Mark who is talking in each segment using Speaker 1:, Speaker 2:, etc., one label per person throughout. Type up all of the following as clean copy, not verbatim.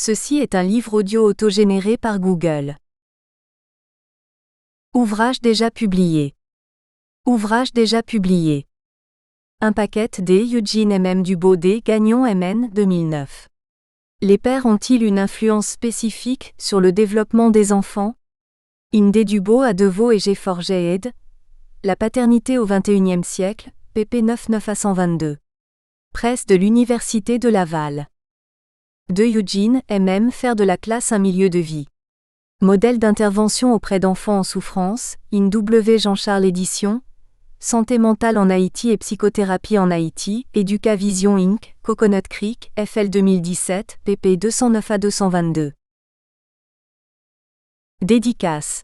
Speaker 1: Ceci est un livre audio autogénéré par Google. Ouvrage déjà publié. Ouvrage déjà publié. Un paquet D. Eugene M. Dubois D. Gagnon MN 2009. Les pères ont-ils une influence spécifique sur le développement des enfants? Inde Dubois à Deveau et G. Forget ed. La paternité au XXIe siècle, pp 99 à 122. Presse de l'Université de Laval. De Eugene M. Faire de la classe un milieu de vie. Modèle d'intervention auprès d'enfants en souffrance, IN W. Jean-Charles Éditions. Santé mentale en Haïti et psychothérapie en Haïti, Educavision Inc., Coconut Creek, FL 2017, pp 209 à 222. Dédicace.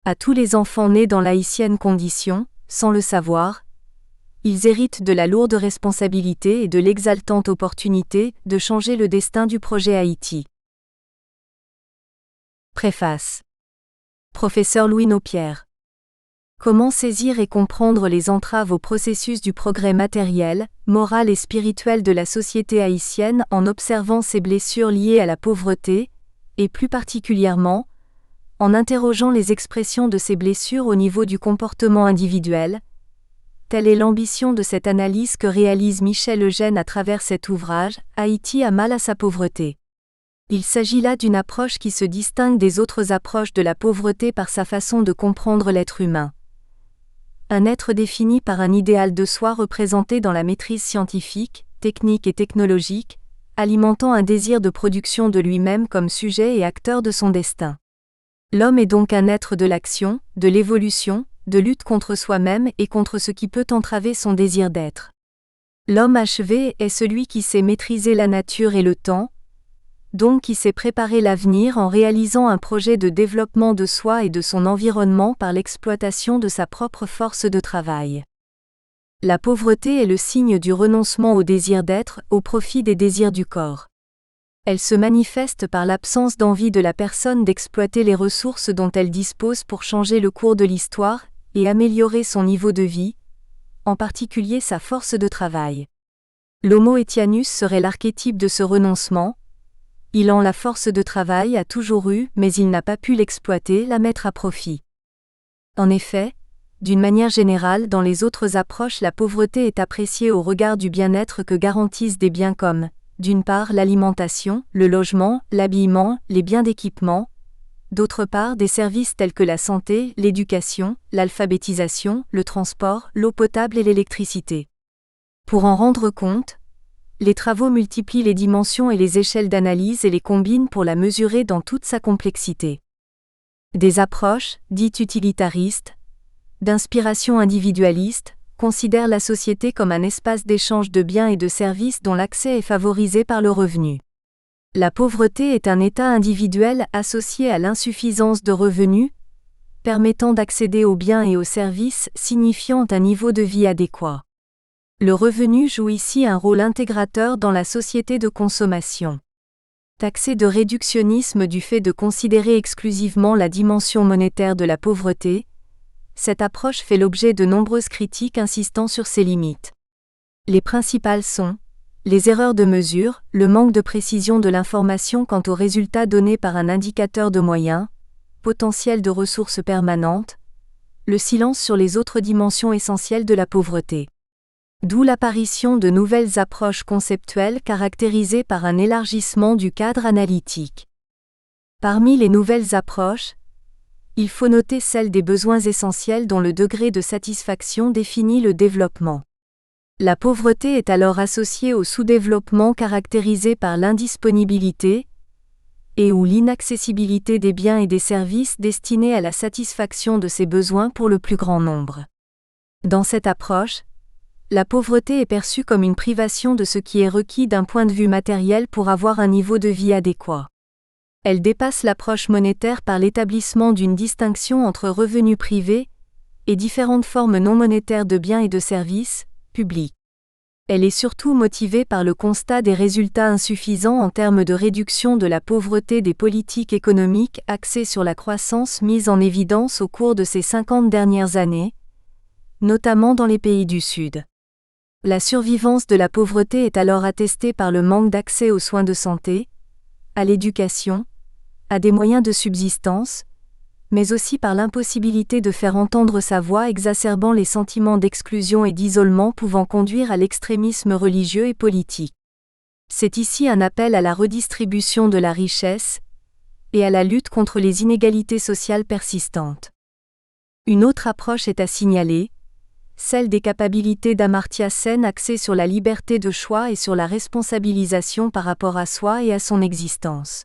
Speaker 1: À tous les enfants nés dans l'haïtienne condition, sans le savoir, ils héritent de la lourde responsabilité et de l'exaltante opportunité de changer le destin du projet Haïti. Préface. Professeur Louis Nopierre. Comment saisir et comprendre les entraves au processus du progrès matériel, moral et spirituel de la société haïtienne en observant ses blessures liées à la pauvreté, et plus particulièrement, en interrogeant les expressions de ces blessures au niveau du comportement individuel. Telle est l'ambition de cette analyse que réalise Michel Eugène à travers cet ouvrage, Haïti a mal à sa pauvreté. Il s'agit là d'une approche qui se distingue des autres approches de la pauvreté par sa façon de comprendre l'être humain. Un être défini par un idéal de soi représenté dans la maîtrise scientifique, technique et technologique, alimentant un désir de production de lui-même comme sujet et acteur de son destin. L'homme est donc un être de l'action, de l'évolution, de lutte contre soi-même et contre ce qui peut entraver son désir d'être. L'homme achevé est celui qui sait maîtriser la nature et le temps, donc qui sait préparer l'avenir en réalisant un projet de développement de soi et de son environnement par l'exploitation de sa propre force de travail. La pauvreté est le signe du renoncement au désir d'être au profit des désirs du corps. Elle se manifeste par l'absence d'envie de la personne d'exploiter les ressources dont elle dispose pour changer le cours de l'histoire et améliorer son niveau de vie, en particulier sa force de travail. L'Homo Etianus serait l'archétype de ce renoncement. Il en la force de travail a toujours eu, mais il n'a pas pu l'exploiter, la mettre à profit. En effet, d'une manière générale, dans les autres approches, la pauvreté est appréciée au regard du bien-être que garantissent des biens comme, d'une part, l'alimentation, le logement, l'habillement, les biens d'équipement, d'autre part, des services tels que la santé, l'éducation, l'alphabétisation, le transport, l'eau potable et l'électricité. Pour en rendre compte, les travaux multiplient les dimensions et les échelles d'analyse et les combinent pour la mesurer dans toute sa complexité. Des approches, dites utilitaristes, d'inspiration individualiste, considèrent la société comme un espace d'échange de biens et de services dont l'accès est favorisé par le revenu. La pauvreté est un état individuel associé à l'insuffisance de revenus, permettant d'accéder aux biens et aux services signifiant un niveau de vie adéquat. Le revenu joue ici un rôle intégrateur dans la société de consommation. Taxé de réductionnisme du fait de considérer exclusivement la dimension monétaire de la pauvreté, cette approche fait l'objet de nombreuses critiques insistant sur ses limites. Les principales sont les erreurs de mesure, le manque de précision de l'information quant aux résultats donnés par un indicateur de moyens, potentiel de ressources permanentes, le silence sur les autres dimensions essentielles de la pauvreté. D'où l'apparition de nouvelles approches conceptuelles caractérisées par un élargissement du cadre analytique. Parmi les nouvelles approches, il faut noter celle des besoins essentiels dont le degré de satisfaction définit le développement. La pauvreté est alors associée au sous-développement caractérisé par l'indisponibilité et ou l'inaccessibilité des biens et des services destinés à la satisfaction de ces besoins pour le plus grand nombre. Dans cette approche, la pauvreté est perçue comme une privation de ce qui est requis d'un point de vue matériel pour avoir un niveau de vie adéquat. Elle dépasse l'approche monétaire par l'établissement d'une distinction entre revenus privés et différentes formes non monétaires de biens et de services publics. Elle est surtout motivée par le constat des résultats insuffisants en termes de réduction de la pauvreté des politiques économiques axées sur la croissance mises en évidence au cours de ces 50 dernières années, notamment dans les pays du Sud. La survivance de la pauvreté est alors attestée par le manque d'accès aux soins de santé, à l'éducation, à des moyens de subsistance, mais aussi par l'impossibilité de faire entendre sa voix, exacerbant les sentiments d'exclusion et d'isolement pouvant conduire à l'extrémisme religieux et politique. C'est ici un appel à la redistribution de la richesse et à la lutte contre les inégalités sociales persistantes. Une autre approche est à signaler, celle des capacités d'Amartya Sen axée sur la liberté de choix et sur la responsabilisation par rapport à soi et à son existence.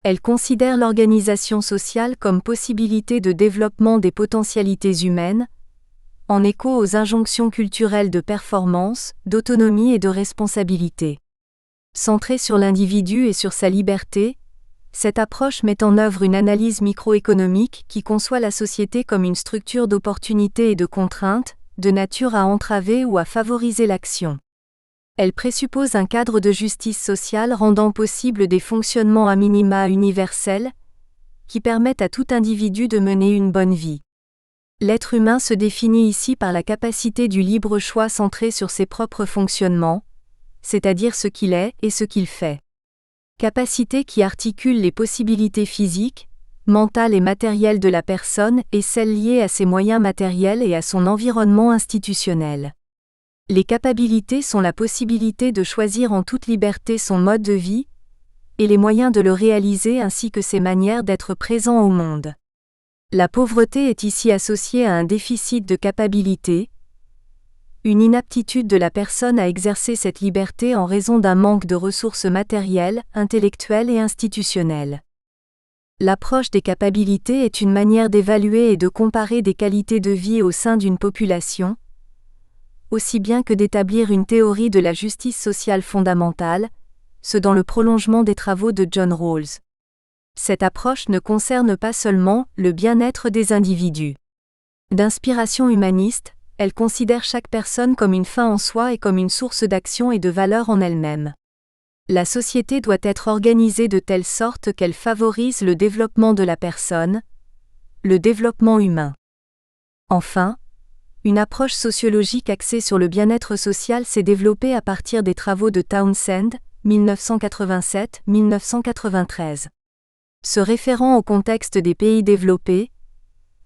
Speaker 1: Elle considère l'organisation sociale comme possibilité de développement des potentialités humaines, en écho aux injonctions culturelles de performance, d'autonomie et de responsabilité. Centrée sur l'individu et sur sa liberté, cette approche met en œuvre une analyse microéconomique qui conçoit la société comme une structure d'opportunités et de contraintes, de nature à entraver ou à favoriser l'action. Elle présuppose un cadre de justice sociale rendant possible des fonctionnements à minima universels, qui permettent à tout individu de mener une bonne vie. L'être humain se définit ici par la capacité du libre choix centré sur ses propres fonctionnements, c'est-à-dire ce qu'il est et ce qu'il fait. Capacité qui articule les possibilités physiques, mentales et matérielles de la personne et celles liées à ses moyens matériels et à son environnement institutionnel. Les capacités sont la possibilité de choisir en toute liberté son mode de vie, et les moyens de le réaliser ainsi que ses manières d'être présent au monde. La pauvreté est ici associée à un déficit de capacités, une inaptitude de la personne à exercer cette liberté en raison d'un manque de ressources matérielles, intellectuelles et institutionnelles. L'approche des capacités est une manière d'évaluer et de comparer des qualités de vie au sein d'une population, aussi bien que d'établir une théorie de la justice sociale fondamentale, ce dans le prolongement des travaux de John Rawls. Cette approche ne concerne pas seulement le bien-être des individus. D'inspiration humaniste, elle considère chaque personne comme une fin en soi et comme une source d'action et de valeur en elle-même. La société doit être organisée de telle sorte qu'elle favorise le développement de la personne, le développement humain. Enfin, une approche sociologique axée sur le bien-être social s'est développée à partir des travaux de Townsend, 1987-1993. Se référant au contexte des pays développés,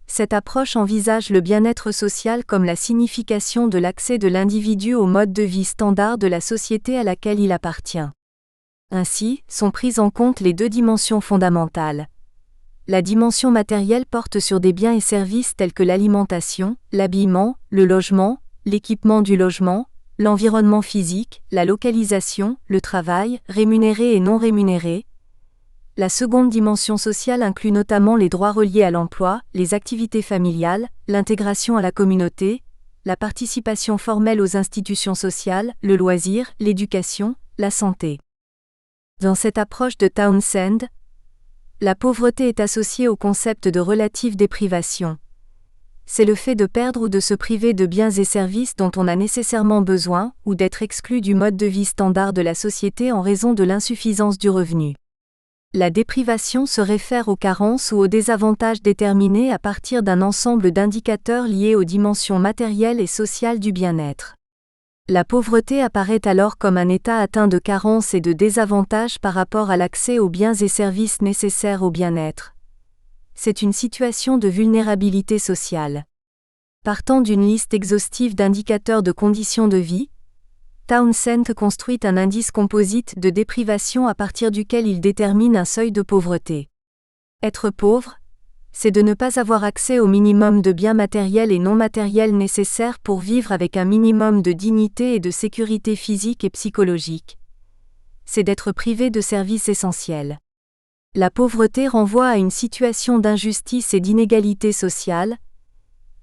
Speaker 1: cette approche envisage le bien-être social comme la signification de l'accès de l'individu au mode de vie standard de la société à laquelle il appartient. Ainsi, sont prises en compte les deux dimensions fondamentales. La dimension matérielle porte sur des biens et services tels que l'alimentation, l'habillement, le logement, l'équipement du logement, l'environnement physique, la localisation, le travail, rémunéré et non rémunéré. La seconde dimension sociale inclut notamment les droits reliés à l'emploi, les activités familiales, l'intégration à la communauté, la participation formelle aux institutions sociales, le loisir, l'éducation, la santé. Dans cette approche de Townsend, la pauvreté est associée au concept de relative déprivation. C'est le fait de perdre ou de se priver de biens et services dont on a nécessairement besoin, ou d'être exclu du mode de vie standard de la société en raison de l'insuffisance du revenu. La déprivation se réfère aux carences ou aux désavantages déterminés à partir d'un ensemble d'indicateurs liés aux dimensions matérielles et sociales du bien-être. La pauvreté apparaît alors comme un état atteint de carences et de désavantages par rapport à l'accès aux biens et services nécessaires au bien-être. C'est une situation de vulnérabilité sociale. Partant d'une liste exhaustive d'indicateurs de conditions de vie, Townsend construit un indice composite de déprivation à partir duquel il détermine un seuil de pauvreté. Être pauvre, c'est de ne pas avoir accès au minimum de biens matériels et non matériels nécessaires pour vivre avec un minimum de dignité et de sécurité physique et psychologique. C'est d'être privé de services essentiels. La pauvreté renvoie à une situation d'injustice et d'inégalité sociale,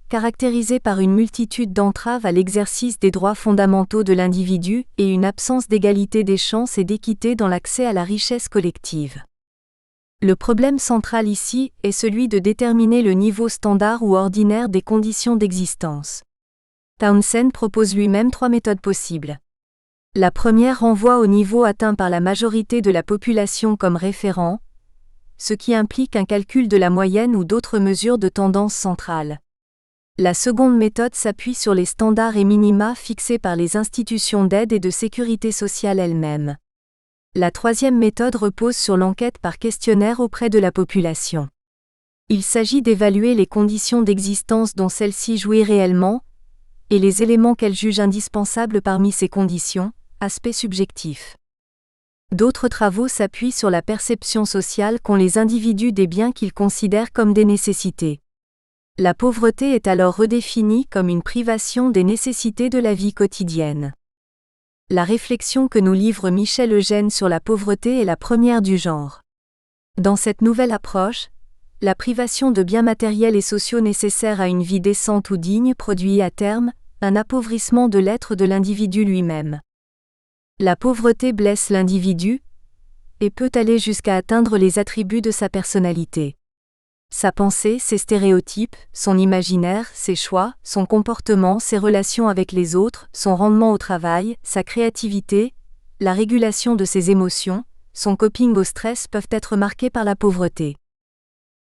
Speaker 1: caractérisée par une multitude d'entraves à l'exercice des droits fondamentaux de l'individu et une absence d'égalité des chances et d'équité dans l'accès à la richesse collective. Le problème central ici est celui de déterminer le niveau standard ou ordinaire des conditions d'existence. Townsend propose lui-même 3 méthodes possibles. La première renvoie au niveau atteint par la majorité de la population comme référent, ce qui implique un calcul de la moyenne ou d'autres mesures de tendance centrale. La seconde méthode s'appuie sur les standards et minima fixés par les institutions d'aide et de sécurité sociale elles-mêmes. La troisième méthode repose sur l'enquête par questionnaire auprès de la population. Il s'agit d'évaluer les conditions d'existence dont celle-ci jouit réellement, et les éléments qu'elle juge indispensables parmi ces conditions, aspect subjectif. D'autres travaux s'appuient sur la perception sociale qu'ont les individus des biens qu'ils considèrent comme des nécessités. La pauvreté est alors redéfinie comme une privation des nécessités de la vie quotidienne. La réflexion que nous livre Michel Eugène sur la pauvreté est la première du genre. Dans cette nouvelle approche, la privation de biens matériels et sociaux nécessaires à une vie décente ou digne produit à terme un appauvrissement de l'être de l'individu lui-même. La pauvreté blesse l'individu et peut aller jusqu'à atteindre les attributs de sa personnalité. Sa pensée, ses stéréotypes, son imaginaire, ses choix, son comportement, ses relations avec les autres, son rendement au travail, sa créativité, la régulation de ses émotions, son coping au stress peuvent être marqués par la pauvreté.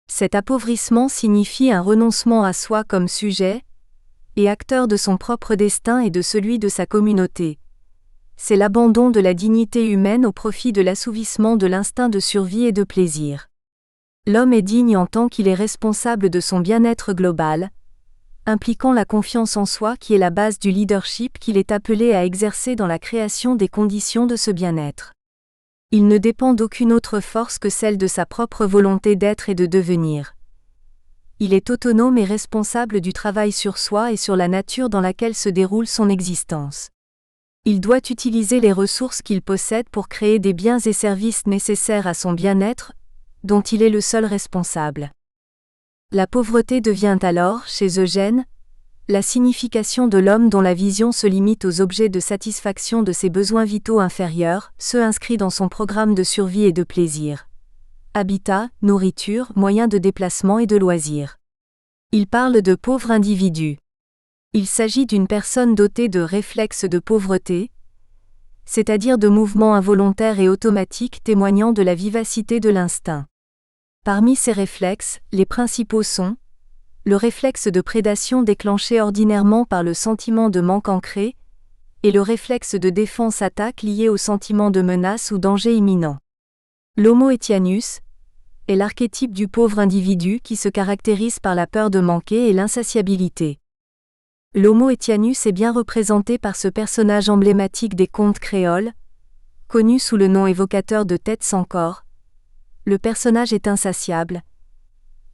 Speaker 1: Cet appauvrissement signifie un renoncement à soi comme sujet et acteur de son propre destin et de celui de sa communauté. C'est l'abandon de la dignité humaine au profit de l'assouvissement de l'instinct de survie et de plaisir. L'homme est digne en tant qu'il est responsable de son bien-être global, impliquant la confiance en soi qui est la base du leadership qu'il est appelé à exercer dans la création des conditions de ce bien-être. Il ne dépend d'aucune autre force que celle de sa propre volonté d'être et de devenir. Il est autonome et responsable du travail sur soi et sur la nature dans laquelle se déroule son existence. Il doit utiliser les ressources qu'il possède pour créer des biens et services nécessaires à son bien-être, dont il est le seul responsable. La pauvreté devient alors, chez Eugène, la signification de l'homme dont la vision se limite aux objets de satisfaction de ses besoins vitaux inférieurs, ceux inscrits dans son programme de survie et de plaisir. Habitat, nourriture, moyens de déplacement et de loisirs. Il parle de pauvre individu. Il s'agit d'une personne dotée de réflexes de pauvreté, c'est-à-dire de mouvements involontaires et automatiques témoignant de la vivacité de l'instinct. Parmi ces réflexes, les principaux sont le réflexe de prédation déclenché ordinairement par le sentiment de manque ancré, et le réflexe de défense-attaque lié au sentiment de menace ou danger imminent. L'homo etianus est l'archétype du pauvre individu qui se caractérise par la peur de manquer et l'insatiabilité. L'homo etianus est bien représenté par ce personnage emblématique des contes créoles, connu sous le nom évocateur de tête sans corps. Le personnage est insatiable.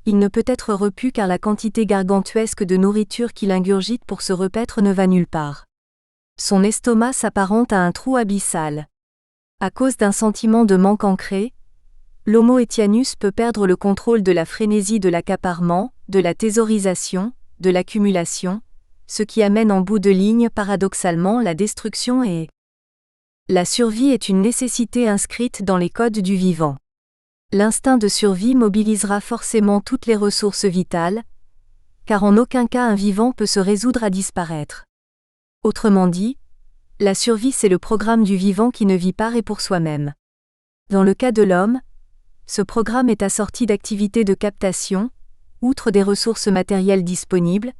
Speaker 1: Il ne peut être repu car la quantité gargantuesque de nourriture qu'il ingurgite pour se repaître ne va nulle part. Son estomac s'apparente à un trou abyssal. À cause d'un sentiment de manque ancré, l'homo etianus peut perdre le contrôle de la frénésie de l'accaparement, de la thésaurisation, de l'accumulation, ce qui amène en bout de ligne paradoxalement la destruction et la survie est une nécessité inscrite dans les codes du vivant. L'instinct de survie mobilisera forcément toutes les ressources vitales, car en aucun cas un vivant peut se résoudre à disparaître. Autrement dit, la survie c'est le programme du vivant qui ne vit par et pour soi-même. Dans le cas de l'homme, ce programme est assorti d'activités de captation, outre des ressources matérielles disponibles,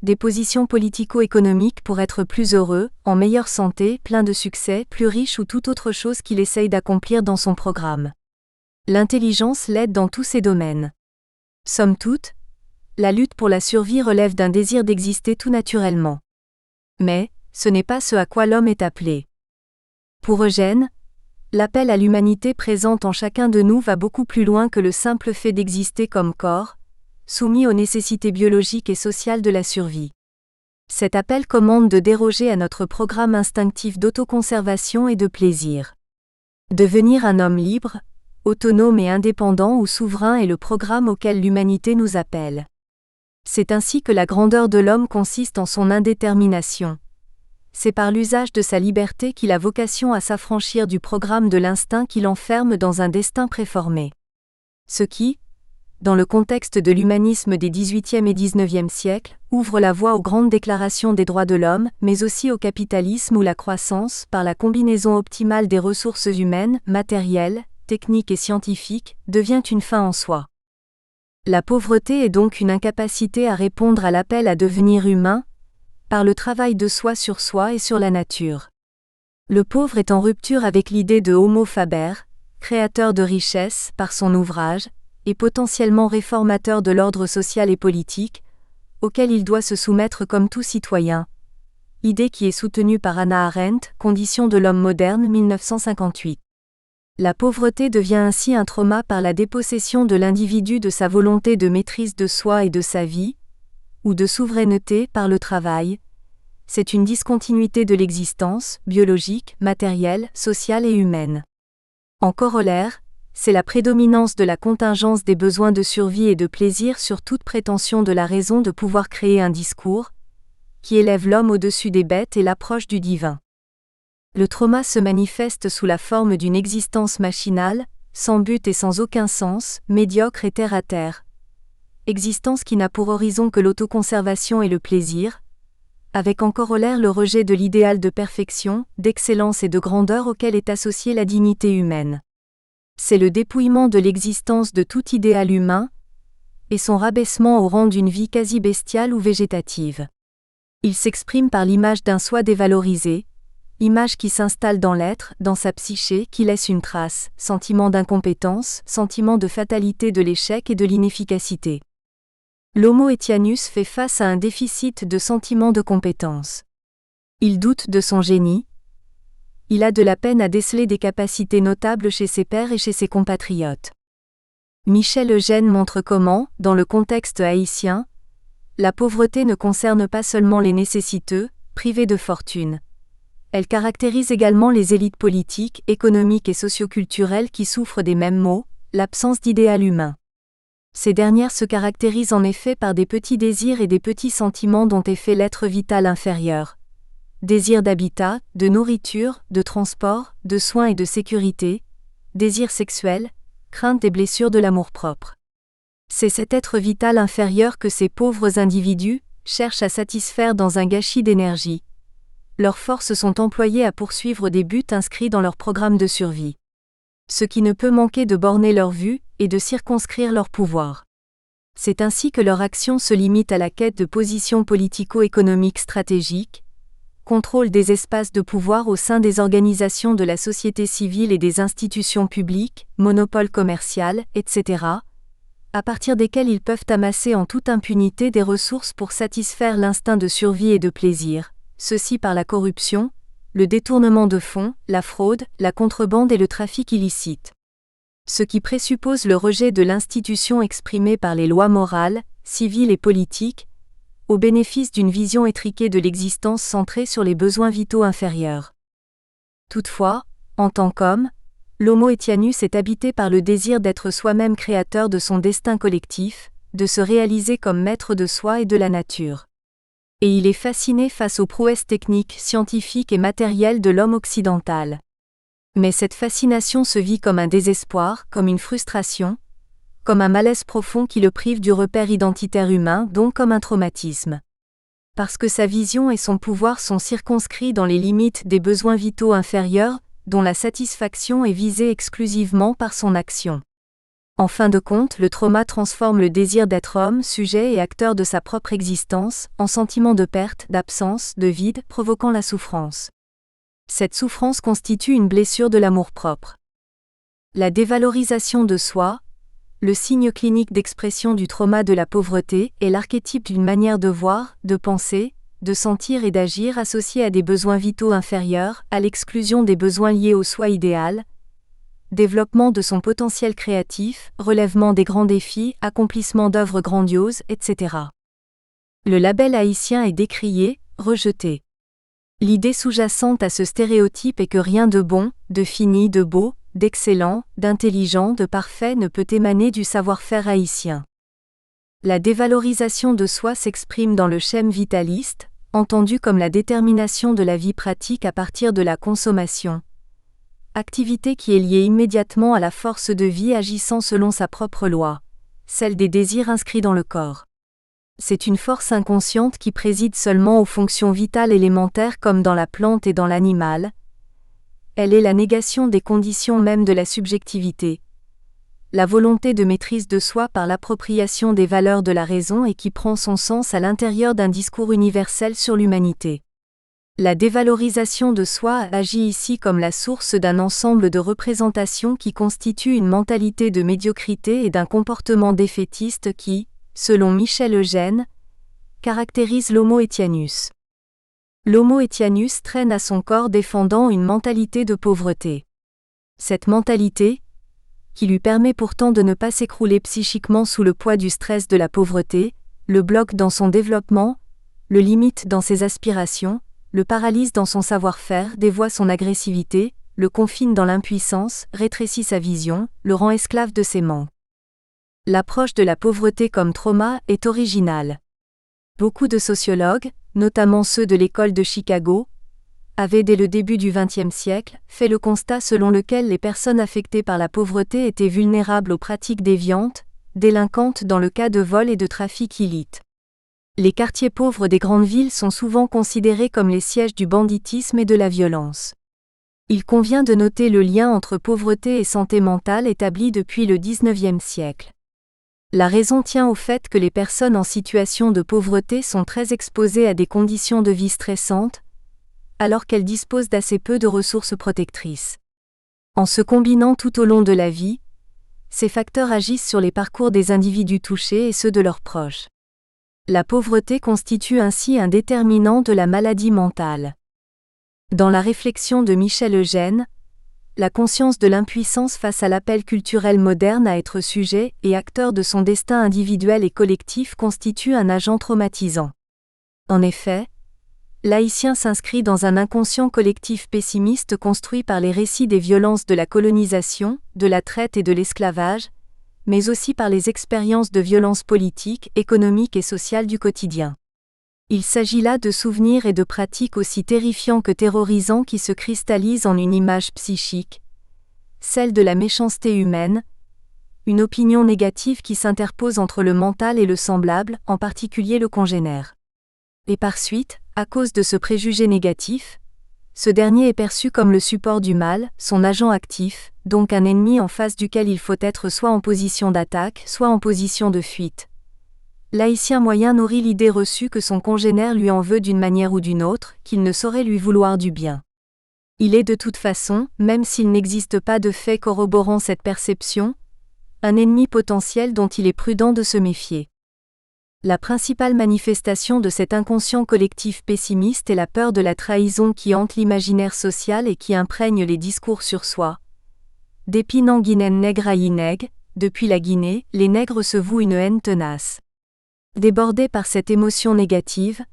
Speaker 1: des positions politico-économiques pour être plus heureux, en meilleure santé, plein de succès, plus riche ou toute autre chose qu'il essaye d'accomplir dans son programme. L'intelligence l'aide dans tous ces domaines. Somme toute, la lutte pour la survie relève d'un désir d'exister tout naturellement. Mais, ce n'est pas ce à quoi l'homme est appelé. Pour Eugène, l'appel à l'humanité présente en chacun de nous va beaucoup plus loin que le simple fait d'exister comme corps, soumis aux nécessités biologiques et sociales de la survie. Cet appel commande de déroger à notre programme instinctif d'autoconservation et de plaisir. Devenir un homme libre, autonome et indépendant ou souverain est le programme auquel l'humanité nous appelle. C'est ainsi que la grandeur de l'homme consiste en son indétermination. C'est par l'usage de sa liberté qu'il a vocation à s'affranchir du programme de l'instinct qui l'enferme dans un destin préformé. Ce qui, dans le contexte de l'humanisme des XVIIIe et XIXe siècles, ouvre la voie aux grandes déclarations des droits de l'homme, mais aussi au capitalisme où la croissance, par la combinaison optimale des ressources humaines, matérielles, techniques et scientifiques, devient une fin en soi. La pauvreté est donc une incapacité à répondre à l'appel à devenir humain, par le travail de soi sur soi et sur la nature. Le pauvre est en rupture avec l'idée de Homo faber, créateur de richesse par son ouvrage, et potentiellement réformateur de l'ordre social et politique, auquel il doit se soumettre comme tout citoyen. Idée qui est soutenue par Hannah Arendt, Conditions de l'homme moderne 1958. La pauvreté devient ainsi un trauma par la dépossession de l'individu de sa volonté de maîtrise de soi et de sa vie, ou de souveraineté par le travail. C'est une discontinuité de l'existence, biologique, matérielle, sociale et humaine. En corollaire, c'est la prédominance de la contingence des besoins de survie et de plaisir sur toute prétention de la raison de pouvoir créer un discours, qui élève l'homme au-dessus des bêtes et l'approche du divin. Le trauma se manifeste sous la forme d'une existence machinale, sans but et sans aucun sens, médiocre et terre à terre. Existence qui n'a pour horizon que l'autoconservation et le plaisir, avec en corollaire le rejet de l'idéal de perfection, d'excellence et de grandeur auquel est associée la dignité humaine. C'est le dépouillement de l'existence de tout idéal humain, et son rabaissement au rang d'une vie quasi bestiale ou végétative. Il s'exprime par l'image d'un soi dévalorisé, image qui s'installe dans l'être, dans sa psyché, qui laisse une trace, sentiment d'incompétence, sentiment de fatalité de l'échec et de l'inefficacité. L'Homo Etianus fait face à un déficit de sentiment de compétence. Il doute de son génie. Il a de la peine à déceler des capacités notables chez ses pairs et chez ses compatriotes. Michel Eugène montre comment, dans le contexte haïtien, la pauvreté ne concerne pas seulement les nécessiteux, privés de fortune. Elle caractérise également les élites politiques, économiques et socioculturelles qui souffrent des mêmes maux, l'absence d'idéal humain. Ces dernières se caractérisent en effet par des petits désirs et des petits sentiments dont est fait l'être vital inférieur. Désir d'habitat, de nourriture, de transport, de soins et de sécurité, désir sexuel, crainte des blessures de l'amour-propre. C'est cet être vital inférieur que ces pauvres individus cherchent à satisfaire dans un gâchis d'énergie. Leurs forces sont employées à poursuivre des buts inscrits dans leur programme de survie. Ce qui ne peut manquer de borner leur vue et de circonscrire leur pouvoir. C'est ainsi que leur action se limite à la quête de positions politico-économiques stratégiques, contrôle des espaces de pouvoir au sein des organisations de la société civile et des institutions publiques, monopole commercial, etc., à partir desquels ils peuvent amasser en toute impunité des ressources pour satisfaire l'instinct de survie et de plaisir, ceci par la corruption, le détournement de fonds, la fraude, la contrebande et le trafic illicite. Ce qui présuppose le rejet de l'institution exprimée par les lois morales, civiles et politiques, au bénéfice d'une vision étriquée de l'existence centrée sur les besoins vitaux inférieurs. Toutefois, en tant qu'homme, l'Homo Etianus est habité par le désir d'être soi-même créateur de son destin collectif, de se réaliser comme maître de soi et de la nature. Et il est fasciné face aux prouesses techniques, scientifiques et matérielles de l'homme occidental. Mais cette fascination se vit comme un désespoir, comme une frustration, comme un malaise profond qui le prive du repère identitaire humain, donc comme un traumatisme. Parce que sa vision et son pouvoir sont circonscrits dans les limites des besoins vitaux inférieurs, dont la satisfaction est visée exclusivement par son action. En fin de compte, le trauma transforme le désir d'être homme, sujet et acteur de sa propre existence, en sentiment de perte, d'absence, de vide, provoquant la souffrance. Cette souffrance constitue une blessure de l'amour-propre. La dévalorisation de soi, le signe clinique d'expression du trauma de la pauvreté, est l'archétype d'une manière de voir, de penser, de sentir et d'agir associée à des besoins vitaux inférieurs, à l'exclusion des besoins liés au soi idéal, développement de son potentiel créatif, relèvement des grands défis, accomplissement d'œuvres grandioses, etc. Le label haïtien est décrié, rejeté. L'idée sous-jacente à ce stéréotype est que rien de bon, de fini, de beau, d'excellent, d'intelligent, de parfait ne peut émaner du savoir-faire haïtien. La dévalorisation de soi s'exprime dans le schème vitaliste, entendu comme la détermination de la vie pratique à partir de la consommation. Activité qui est liée immédiatement à la force de vie agissant selon sa propre loi, celle des désirs inscrits dans le corps. C'est une force inconsciente qui préside seulement aux fonctions vitales élémentaires comme dans la plante et dans l'animal. Elle est la négation des conditions mêmes de la subjectivité. La volonté de maîtrise de soi par l'appropriation des valeurs de la raison et qui prend son sens à l'intérieur d'un discours universel sur l'humanité. La dévalorisation de soi agit ici comme la source d'un ensemble de représentations qui constituent une mentalité de médiocrité et d'un comportement défaitiste qui, selon Michel Eugène, caractérise l'Homo Etianus. L'Homo Etianus traîne à son corps défendant une mentalité de pauvreté. Cette mentalité, qui lui permet pourtant de ne pas s'écrouler psychiquement sous le poids du stress de la pauvreté, le bloque dans son développement, le limite dans ses aspirations, le paralyse dans son savoir-faire, dévoie son agressivité, le confine dans l'impuissance, rétrécit sa vision, le rend esclave de ses manques. L'approche de la pauvreté comme trauma est originale. Beaucoup de sociologues, notamment ceux de l'école de Chicago, avaient dès le début du XXe siècle fait le constat selon lequel les personnes affectées par la pauvreté étaient vulnérables aux pratiques déviantes, délinquantes dans le cas de vol et de trafic illicite. Les quartiers pauvres des grandes villes sont souvent considérés comme les sièges du banditisme et de la violence. Il convient de noter le lien entre pauvreté et santé mentale établi depuis le XIXe siècle. La raison tient au fait que les personnes en situation de pauvreté sont très exposées à des conditions de vie stressantes, alors qu'elles disposent d'assez peu de ressources protectrices. En se combinant tout au long de la vie, ces facteurs agissent sur les parcours des individus touchés et ceux de leurs proches. La pauvreté constitue ainsi un déterminant de la maladie mentale. Dans la réflexion de Michel Eugène, la conscience de l'impuissance face à l'appel culturel moderne à être sujet et acteur de son destin individuel et collectif constitue un agent traumatisant. En effet, l'haïtien s'inscrit dans un inconscient collectif pessimiste construit par les récits des violences de la colonisation, de la traite et de l'esclavage, mais aussi par les expériences de violences politiques, économiques et sociales du quotidien. Il s'agit là de souvenirs et de pratiques aussi terrifiants que terrorisants qui se cristallisent en une image psychique, celle de la méchanceté humaine, une opinion négative qui s'interpose entre le mental et le semblable, en particulier le congénère. Et par suite, à cause de ce préjugé négatif, ce dernier est perçu comme le support du mal, son agent actif, donc un ennemi en face duquel il faut être soit en position d'attaque, soit en position de fuite. L'haïtien moyen nourrit l'idée reçue que son congénère lui en veut d'une manière ou d'une autre, qu'il ne saurait lui vouloir du bien. Il est de toute façon, même s'il n'existe pas de fait corroborant cette perception, un ennemi potentiel dont il est prudent de se méfier. La principale manifestation de cet inconscient collectif pessimiste est la peur de la trahison qui hante l'imaginaire social et qui imprègne les discours sur soi. D'Épinang Guinéen nègre à Ineg, depuis la Guinée, les nègres se vouent une haine tenace. Débordé par cette émotion négative,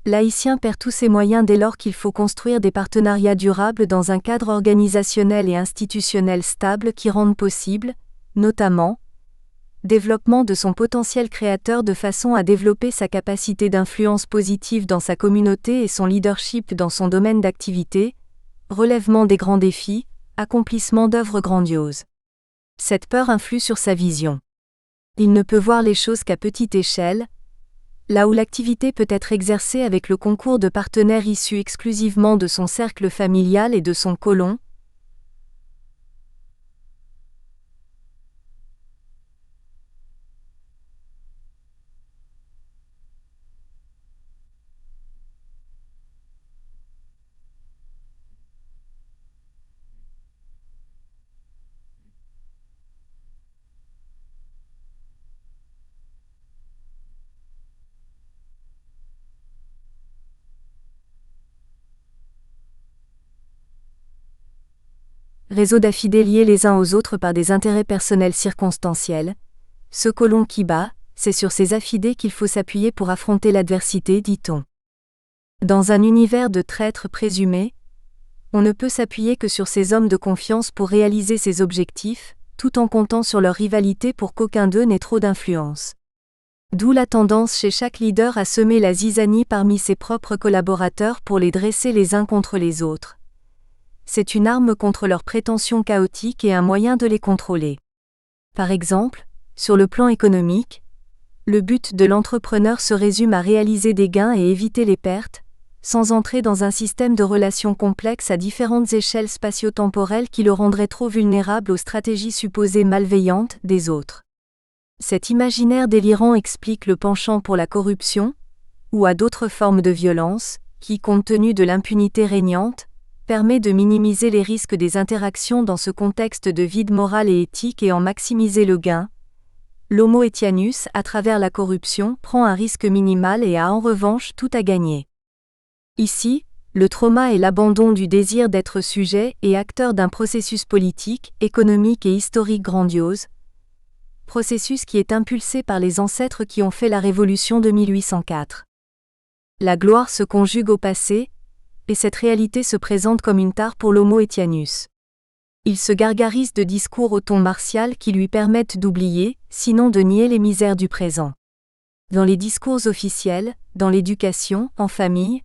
Speaker 1: l'haïtien perd tous ses moyens dès lors qu'il faut construire des partenariats durables dans un cadre organisationnel et institutionnel stable qui rendent possible, notamment, développement de son potentiel créateur de façon à développer sa capacité d'influence positive dans sa communauté et son leadership dans son domaine d'activité, relèvement des grands défis, accomplissement d'œuvres grandioses. Cette peur influe sur sa vision. Il ne peut voir les choses qu'à petite échelle, là où l'activité peut être exercée avec le concours de partenaires issus exclusivement de son cercle familial et de son côlon. Réseau d'affidés liés les uns aux autres par des intérêts personnels circonstanciels. Ce côlon qui bat, c'est sur ces affidés qu'il faut s'appuyer pour affronter l'adversité, dit-on. Dans un univers de traîtres présumés, on ne peut s'appuyer que sur ces hommes de confiance pour réaliser ses objectifs, tout en comptant sur leur rivalité pour qu'aucun d'eux n'ait trop d'influence. D'où la tendance chez chaque leader à semer la zizanie parmi ses propres collaborateurs pour les dresser les uns contre les autres. C'est une arme contre leurs prétentions chaotiques et un moyen de les contrôler. Par exemple, sur le plan économique, le but de l'entrepreneur se résume à réaliser des gains et éviter les pertes, sans entrer dans un système de relations complexes à différentes échelles spatio-temporelles qui le rendraient trop vulnérable aux stratégies supposées malveillantes des autres. Cet imaginaire délirant explique le penchant pour la corruption, ou à d'autres formes de violence, qui, compte tenu de l'impunité régnante, permet de minimiser les risques des interactions dans ce contexte de vide moral et éthique et en maximiser le gain. L'Homo Etianus, à travers la corruption, prend un risque minimal et a en revanche tout à gagner. Ici, le trauma est l'abandon du désir d'être sujet et acteur d'un processus politique, économique et historique grandiose, processus qui est impulsé par les ancêtres qui ont fait la Révolution de 1804. La gloire se conjugue au passé, et cette réalité se présente comme une tare pour l'Homo Etianus. Il se gargarise de discours au ton martial qui lui permettent d'oublier, sinon de nier les misères du présent. Dans les discours officiels, dans l'éducation, en famille,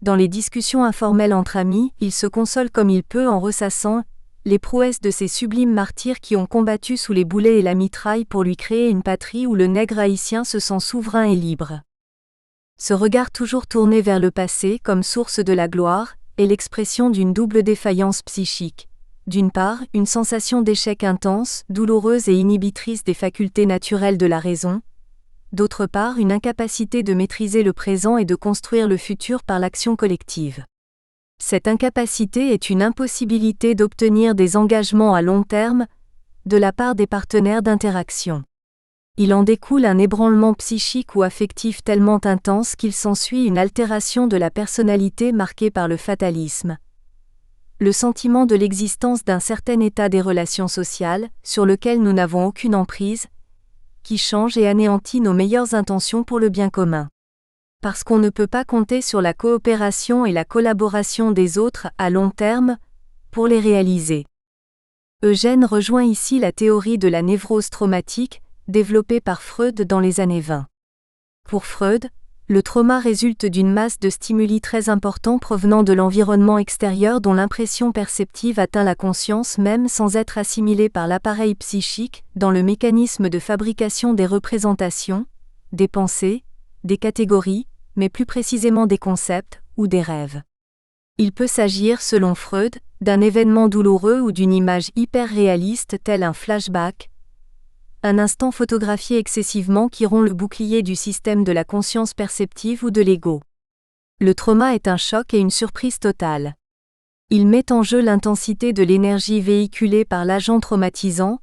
Speaker 1: dans les discussions informelles entre amis, il se console comme il peut en ressassant les prouesses de ces sublimes martyrs qui ont combattu sous les boulets et la mitraille pour lui créer une patrie où le nègre haïtien se sent souverain et libre. Ce regard toujours tourné vers le passé comme source de la gloire est l'expression d'une double défaillance psychique. D'une part, une sensation d'échec intense, douloureuse et inhibitrice des facultés naturelles de la raison. D'autre part, une incapacité de maîtriser le présent et de construire le futur par l'action collective. Cette incapacité est une impossibilité d'obtenir des engagements à long terme de la part des partenaires d'interaction. Il en découle un ébranlement psychique ou affectif tellement intense qu'il s'ensuit une altération de la personnalité marquée par le fatalisme. Le sentiment de l'existence d'un certain état des relations sociales, sur lequel nous n'avons aucune emprise, qui change et anéantit nos meilleures intentions pour le bien commun. Parce qu'on ne peut pas compter sur la coopération et la collaboration des autres à long terme pour les réaliser. Eugène rejoint ici la théorie de la névrose traumatique, développée par Freud dans les années 20. Pour Freud, le trauma résulte d'une masse de stimuli très importants provenant de l'environnement extérieur dont l'impression perceptive atteint la conscience même sans être assimilée par l'appareil psychique, dans le mécanisme de fabrication des représentations, des pensées, des catégories, mais plus précisément des concepts, ou des rêves. Il peut s'agir, selon Freud, d'un événement douloureux ou d'une image hyper réaliste telle un flashback, un instant photographié excessivement qui rompt le bouclier du système de la conscience perceptive ou de l'ego. Le trauma est un choc et une surprise totale. Il met en jeu l'intensité de l'énergie véhiculée par l'agent traumatisant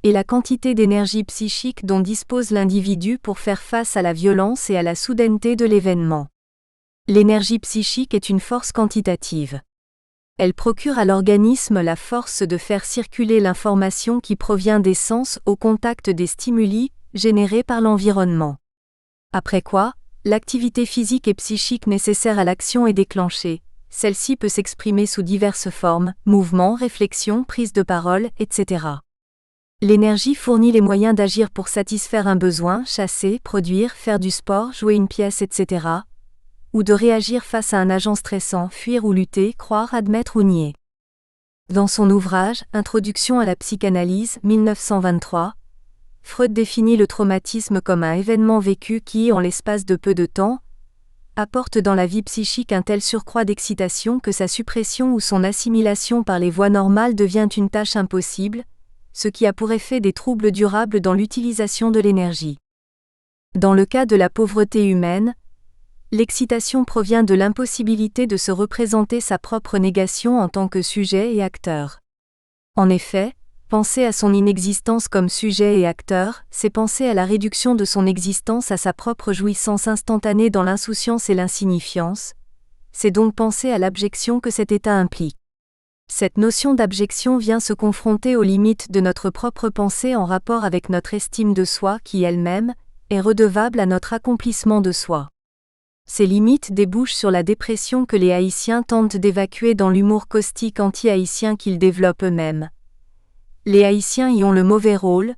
Speaker 1: et la quantité d'énergie psychique dont dispose l'individu pour faire face à la violence et à la soudaineté de l'événement. L'énergie psychique est une force quantitative. Elle procure à l'organisme la force de faire circuler l'information qui provient des sens au contact des stimuli générés par l'environnement. Après quoi, l'activité physique et psychique nécessaire à l'action est déclenchée. Celle-ci peut s'exprimer sous diverses formes, mouvements, réflexions, prise de parole, etc. L'énergie fournit les moyens d'agir pour satisfaire un besoin, chasser, produire, faire du sport, jouer une pièce, etc. ou de réagir face à un agent stressant, fuir ou lutter, croire, admettre ou nier. Dans son ouvrage « Introduction à la psychanalyse » 1923, Freud définit le traumatisme comme un événement vécu qui, en l'espace de peu de temps, apporte dans la vie psychique un tel surcroît d'excitation que sa suppression ou son assimilation par les voies normales devient une tâche impossible, ce qui a pour effet des troubles durables dans l'utilisation de l'énergie. Dans le cas de la pauvreté humaine, l'excitation provient de l'impossibilité de se représenter sa propre négation en tant que sujet et acteur. En effet, penser à son inexistence comme sujet et acteur, c'est penser à la réduction de son existence à sa propre jouissance instantanée dans l'insouciance et l'insignifiance, c'est donc penser à l'abjection que cet état implique. Cette notion d'abjection vient se confronter aux limites de notre propre pensée en rapport avec notre estime de soi qui elle-même est redevable à notre accomplissement de soi. Ces limites débouchent sur la dépression que les Haïtiens tentent d'évacuer dans l'humour caustique anti-haïtien qu'ils développent eux-mêmes. Les Haïtiens y ont le mauvais rôle,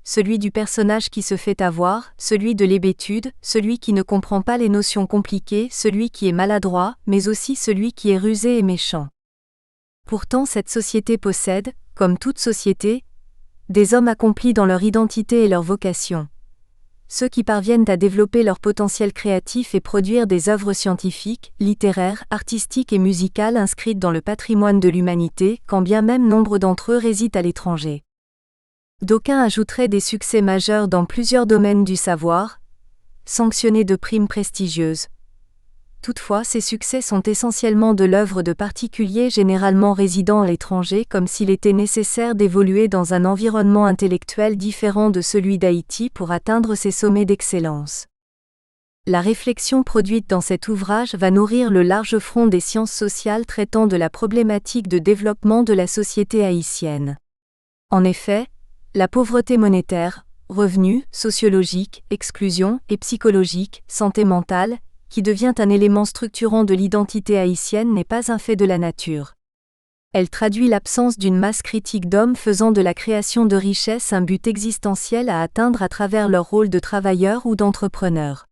Speaker 1: celui du personnage qui se fait avoir, celui de l'hébétude, celui qui ne comprend pas les notions compliquées, celui qui est maladroit, mais aussi celui qui est rusé et méchant. Pourtant cette société possède, comme toute société, des hommes accomplis dans leur identité et leur vocation. Ceux qui parviennent à développer leur potentiel créatif et produire des œuvres scientifiques, littéraires, artistiques et musicales inscrites dans le patrimoine de l'humanité, quand bien même nombre d'entre eux résident à l'étranger. D'aucuns ajouteraient des succès majeurs dans plusieurs domaines du savoir, sanctionnés de primes prestigieuses. Toutefois, ces succès sont essentiellement de l'œuvre de particuliers généralement résidant à l'étranger, comme s'il était nécessaire d'évoluer dans un environnement intellectuel différent de celui d'Haïti pour atteindre ces sommets d'excellence. La réflexion produite dans cet ouvrage va nourrir le large front des sciences sociales traitant de la problématique de développement de la société haïtienne. En effet, la pauvreté monétaire, revenus, sociologique, exclusion et psychologique, santé mentale, qui devient un élément structurant de l'identité haïtienne n'est pas un fait de la nature. Elle traduit l'absence d'une masse critique d'hommes faisant de la création de richesses un but existentiel à atteindre à travers leur rôle de travailleurs ou d'entrepreneurs.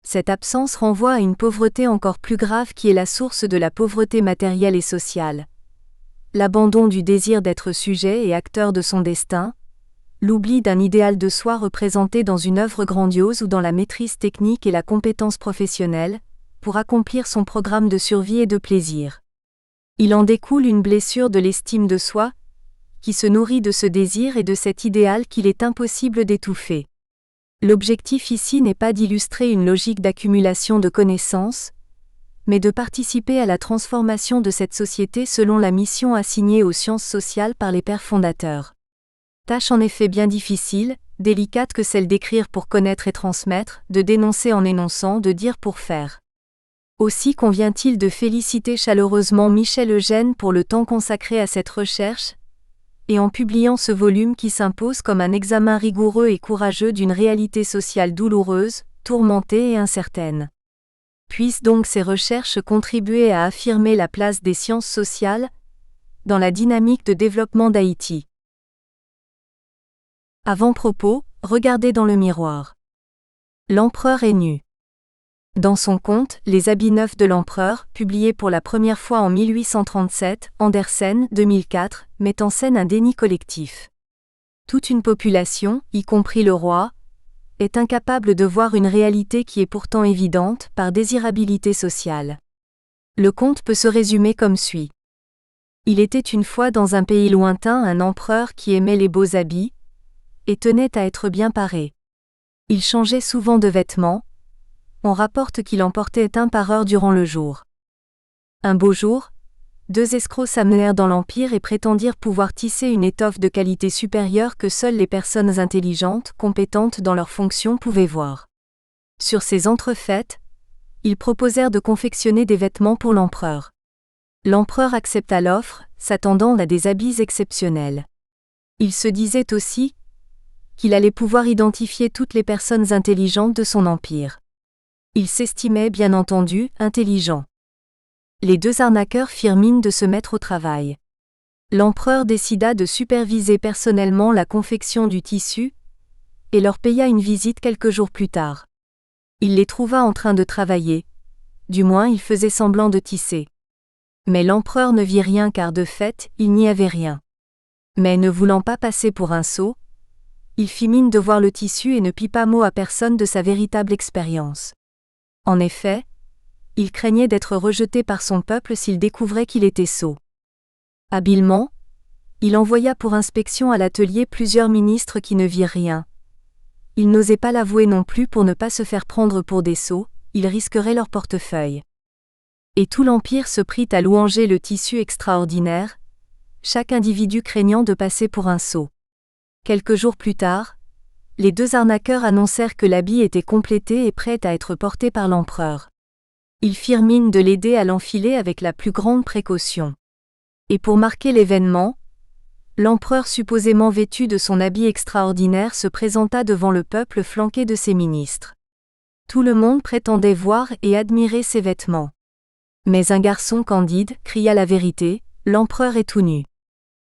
Speaker 1: Cette absence renvoie à une pauvreté encore plus grave qui est la source de la pauvreté matérielle et sociale. L'abandon du désir d'être sujet et acteur de son destin, l'oubli d'un idéal de soi représenté dans une œuvre grandiose ou dans la maîtrise technique et la compétence professionnelle, pour accomplir son programme de survie et de plaisir. Il en découle une blessure de l'estime de soi, qui se nourrit de ce désir et de cet idéal qu'il est impossible d'étouffer. L'objectif ici n'est pas d'illustrer une logique d'accumulation de connaissances, mais de participer à la transformation de cette société selon la mission assignée aux sciences sociales par les pères fondateurs. Tâche en effet bien difficile, délicate que celle d'écrire pour connaître et transmettre, de dénoncer en énonçant, de dire pour faire. Aussi convient-il de féliciter chaleureusement Michel Eugène pour le temps consacré à cette recherche, et en publiant ce volume qui s'impose comme un examen rigoureux et courageux d'une réalité sociale douloureuse, tourmentée et incertaine. Puissent donc ces recherches contribuer à affirmer la place des sciences sociales dans la dynamique de développement d'Haïti. Avant-propos, regardez dans le miroir. L'empereur est nu. Dans son conte, Les habits neufs de l'empereur, publié pour la première fois en 1837, Andersen, 2004, met en scène un déni collectif. Toute une population, y compris le roi, est incapable de voir une réalité qui est pourtant évidente par désirabilité sociale. Le conte peut se résumer comme suit. Il était une fois dans un pays lointain un empereur qui aimait les beaux habits, et tenait à être bien paré. Il changeait souvent de vêtements. On rapporte qu'il en portait un par heure durant le jour. Un beau jour, 2 escrocs s'amenèrent dans l'Empire et prétendirent pouvoir tisser une étoffe de qualité supérieure que seules les personnes intelligentes, compétentes dans leurs fonctions pouvaient voir. Sur ces entrefaites, ils proposèrent de confectionner des vêtements pour l'empereur. L'empereur accepta l'offre, s'attendant à des habits exceptionnels. Il se disait aussi qu'il allait pouvoir identifier toutes les personnes intelligentes de son empire. Il s'estimait, bien entendu, intelligent. Les 2 arnaqueurs firent mine de se mettre au travail. L'empereur décida de superviser personnellement la confection du tissu et leur paya une visite quelques jours plus tard. Il les trouva en train de travailler, du moins ils faisaient semblant de tisser. Mais l'empereur ne vit rien car de fait, il n'y avait rien. Mais ne voulant pas passer pour un sot, il fit mine de voir le tissu et ne pit pas mot à personne de sa véritable expérience. En effet, il craignait d'être rejeté par son peuple s'il découvrait qu'il était sot. Habilement, il envoya pour inspection à l'atelier plusieurs ministres qui ne virent rien. Il n'osait pas l'avouer non plus pour ne pas se faire prendre pour des sots, ils risqueraient leur portefeuille. Et tout l'Empire se prit à louanger le tissu extraordinaire, chaque individu craignant de passer pour un sot. Quelques jours plus tard, les 2 arnaqueurs annoncèrent que l'habit était complété et prêt à être porté par l'empereur. Ils firent mine de l'aider à l'enfiler avec la plus grande précaution. Et pour marquer l'événement, l'empereur supposément vêtu de son habit extraordinaire se présenta devant le peuple flanqué de ses ministres. Tout le monde prétendait voir et admirer ses vêtements. Mais un garçon candide cria la vérité, l'empereur est tout nu.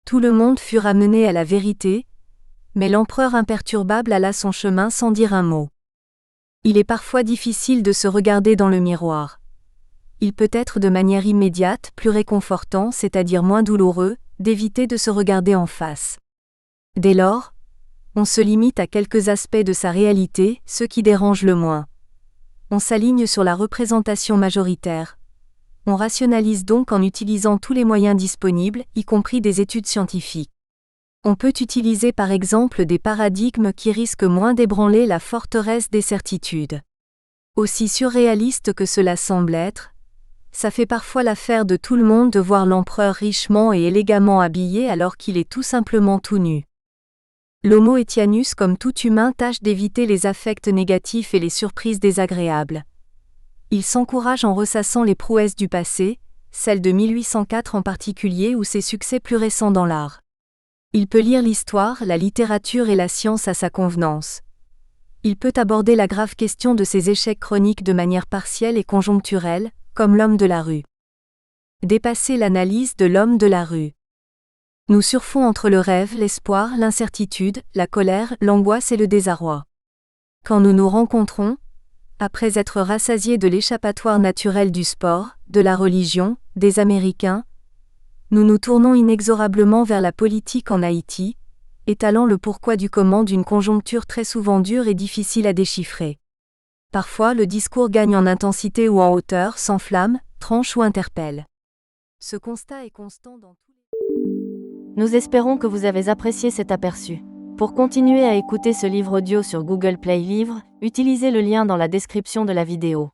Speaker 1: Tout le monde fut ramené à la vérité, mais l'empereur imperturbable alla son chemin sans dire un mot. Il est parfois difficile de se regarder dans le miroir. Il peut être de manière immédiate plus réconfortant, c'est-à-dire moins douloureux, d'éviter de se regarder en face. Dès lors, on se limite à quelques aspects de sa réalité, ceux qui dérangent le moins. On s'aligne sur la représentation majoritaire. On rationalise donc en utilisant tous les moyens disponibles, y compris des études scientifiques. On peut utiliser par exemple des paradigmes qui risquent moins d'ébranler la forteresse des certitudes. Aussi surréaliste que cela semble être, ça fait parfois l'affaire de tout le monde de voir l'empereur richement et élégamment habillé alors qu'il est tout simplement tout nu. L'Homo Etianus comme tout humain tâche d'éviter les affects négatifs et les surprises désagréables. Il s'encourage en ressassant les prouesses du passé, celles de 1804 en particulier ou ses succès plus récents dans l'art. Il peut lire l'histoire, la littérature et la science à sa convenance. Il peut aborder la grave question de ses échecs chroniques de manière partielle et conjoncturelle, comme l'homme de la rue. Dépasser l'analyse de l'homme de la rue. Nous surfons entre le rêve, l'espoir, l'incertitude, la colère, l'angoisse et le désarroi. Quand nous nous rencontrons, après être rassasiés de l'échappatoire naturel du sport, de la religion, des Américains, nous nous tournons inexorablement vers la politique en Haïti, étalant le pourquoi du comment d'une conjoncture très souvent dure et difficile à déchiffrer. Parfois le discours gagne en intensité ou en hauteur, s'enflamme, tranche ou interpelle. Ce constat est constant dans tous les...
Speaker 2: Nous espérons que vous avez apprécié cet aperçu. Pour continuer à écouter ce livre audio sur Google Play Livres, utilisez le lien dans la description de la vidéo.